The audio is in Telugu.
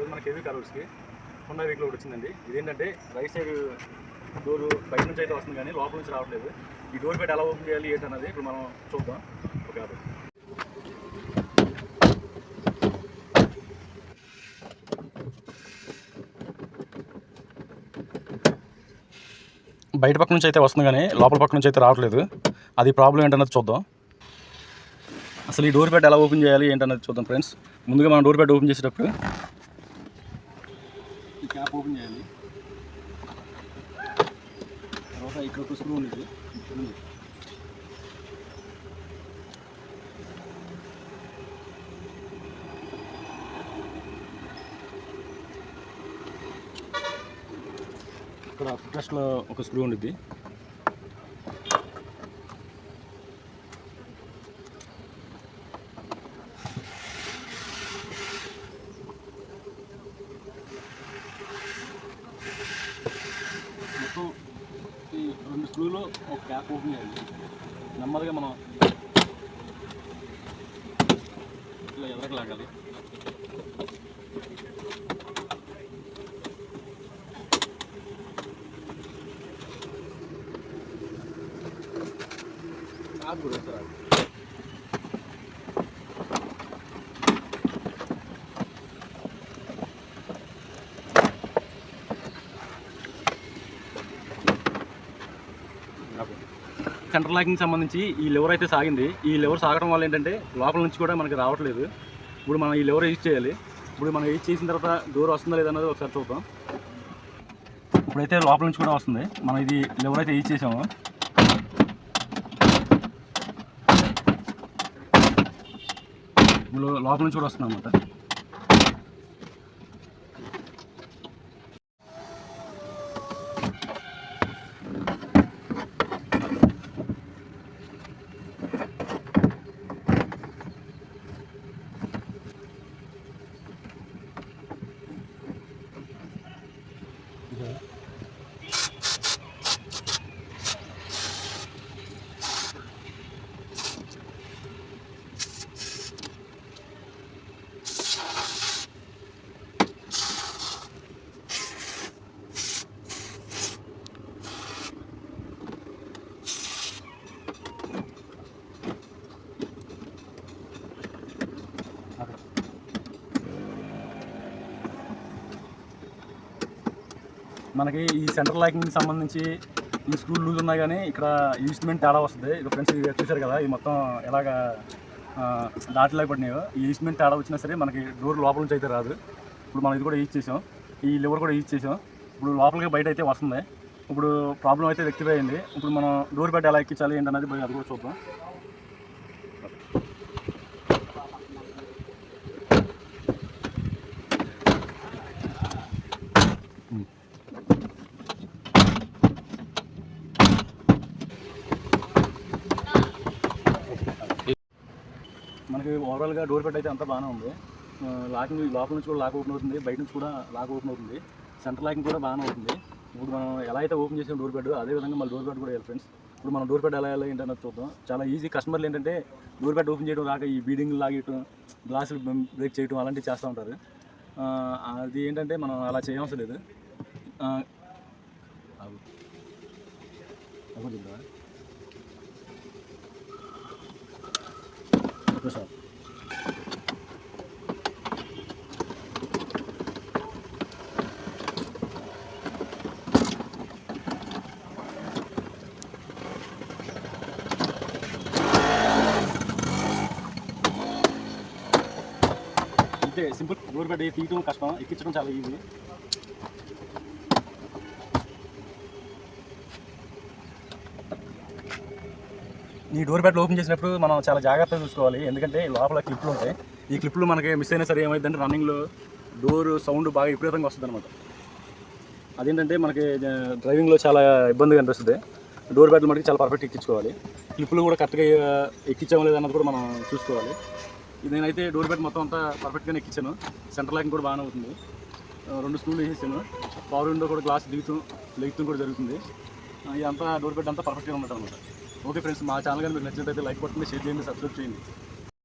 ఈరోజు మనకి హెవీ కార్వర్స్కి హోండా వెహికల్ ఒకటి వచ్చిందండి. ఇదేంటంటే రైట్ సైడ్ డోర్ బయట నుంచి అయితే వస్తుంది కానీ లోపల నుంచి రావట్లేదు. ఈ డోర్ పెట్టి ఎలా ఓపెన్ చేయాలి ఏంటన్నది ఇప్పుడు మనం చూద్దాం. ఓకే, బయట పక్క నుంచి అయితే వస్తుంది కానీ లోపల పక్క నుంచి అయితే రావట్లేదు. అది ప్రాబ్లం ఏంటన్నది చూద్దాం. అసలు ఈ డోర్ బెడ్ ఎలా ఓపెన్ చేయాలి ఏంటన్నది చూద్దాం ఫ్రెండ్స్. ముందుగా మనం డోర్ బెడ్ ఓపెన్ చేసేటప్పుడు ఈ క్యాప్ ఓపెన్ చేయాలి. తర్వాత ఇక్కడ ఒక స్క్రూ ఉంది. ఇక్కడ ఫస్ట్లో ఒక స్క్రూ ఉండిద్ది. మొత్తం ఈ 2 స్క్రూలో ఒక క్యాప్ ఓపెన్ చేయాలి. నెమ్మదిగా మనం ఇలా ఎదరకు లాగాలి. కూడా సార్ సెంటర్ లాకింగ్ సంబంధించి ఈ లెవర్ అయితే సాగింది. ఈ లెవర్ సాగడం వల్ల ఏంటంటే లోపల నుంచి కూడా మనకి రావట్లేదు. ఇప్పుడు మనం ఈ లెవర్ యూజ్ చేయాలి. ఇప్పుడు మనం యూజ్ చేసిన తర్వాత డోర్ వస్తుందా లేదన్నది ఒకసారి చూద్దాం. ఇప్పుడైతే లోపల నుంచి కూడా వస్తుంది. మనం ఇది లెవర్ అయితే యూజ్ చేసాము. ఇప్పుడు లోపల నుంచి కూడా వస్తుంది అన్నమాట. మనకి ఈ సెంటర్ లాకింగ్కి సంబంధించి ఈ స్క్రూ లూజ్ ఉన్నాయి కానీ ఇక్కడ ఈస్ట్మెంట్ తేడా వస్తుంది. ఇక ఫ్రెండ్స్ చూశారు కదా, ఈ మొత్తం ఎలాగ దాటిలాగా పడినాయో. ఈ ఈస్ట్మెంట్ తేడా వచ్చినా సరే మనకి డోర్ లోపల నుంచి అయితే రాదు. ఇప్పుడు మనం ఇది కూడా యూజ్ చేసాం, ఈ లివర్ కూడా యూజ్ చేసాం. ఇప్పుడు లోపలికి బయట అయితే వస్తుంది. ఇప్పుడు ప్రాబ్లం అయితే రెక్టిఫై అయింది. ఇప్పుడు మనం డోర్ బెడ్ ఎలా ఎక్కించాలి ఏంటనేది అది కూడా చూద్దాం. మనకి ఓవరాల్గా డోర్ బెడ్ అయితే అంతా బాగానే ఉంది. లాకింగ్ లోపల నుంచి కూడా లాక్ ఓపెన్ అవుతుంది, బయట నుంచి కూడా లాక్ ఓపెన్ అవుతుంది. సెంటర్ లాకింగ్ కూడా బాగానే అవుతుంది. ఇప్పుడు మనం ఎలా అయితే ఓపెన్ చేసాం డోర్ బెడ్, అదేవిధంగా మళ్ళీ డోర్ బెడ్ కూడా వేయాలి ఫ్రెండ్స్. ఇప్పుడు మనం డోర్ బెడ్ ఎలా వేయాలి ఏంటన్నది చూద్దాం. చాలా ఈజీ. కస్టమర్లు ఏంటంటే డోర్ బెడ్ ఓపెన్ చేయడం రాక ఈ బీడింగ్ లాగేయటం, గ్లాసులు బ్రేక్ చేయడం అలాంటివి చేస్తూ ఉంటారు. అది ఏంటంటే మనం అలా చేయవలసిన లేదు. సార్ అంతే సింపుల్. డోర్ బెడ్ తీయటం కష్టం, ఎక్కించడం చాలా ఈజీ. ఈ డోర్ బెడ్ ఓపెన్ చేసినప్పుడు మనం చాలా జాగ్రత్తగా చూసుకోవాలి. ఎందుకంటే లోపల క్లిప్లు ఉంటాయి. ఈ క్లిప్లు మనకి మిస్ అయినా సరే ఏమైందంటే రన్నింగ్లో డోర్ సౌండ్ బాగా విపరీతంగా వస్తుంది అనమాట. అదేంటంటే మనకి డ్రైవింగ్లో చాలా ఇబ్బందిగా అనిపిస్తుంది. డోర్ బెడ్లు మనకి చాలా పర్ఫెక్ట్ ఎక్కించుకోవాలి. క్లిప్లు కూడా కరెక్ట్గా ఎక్కించాము లేదన్నది కూడా మనం చూసుకోవాలి. నేనైతే డోర్ బెడ్ మొత్తం అంతా పర్ఫెక్ట్గానే ఎక్కించాను. సెంటర్ లాకింగ్ కూడా బాగానే అవుతుంది. 2 స్క్రూలు వేసేసాను. పవర్ విండో కూడా గ్లాస్ లెగుతూ కూడా జరుగుతుంది. ఇదంతా డోర్ బెడ్ అంతా పర్ఫెక్ట్గా ఉంటుంది అనమాట. ఓకే ఫ్రెండ్స్, మా ఛానల్ కానీ మీకు నచ్చినట్లయితే లైక్ కొట్టండి, షేర్ చేయండి, సబ్స్క్రైబ్ చేయండి.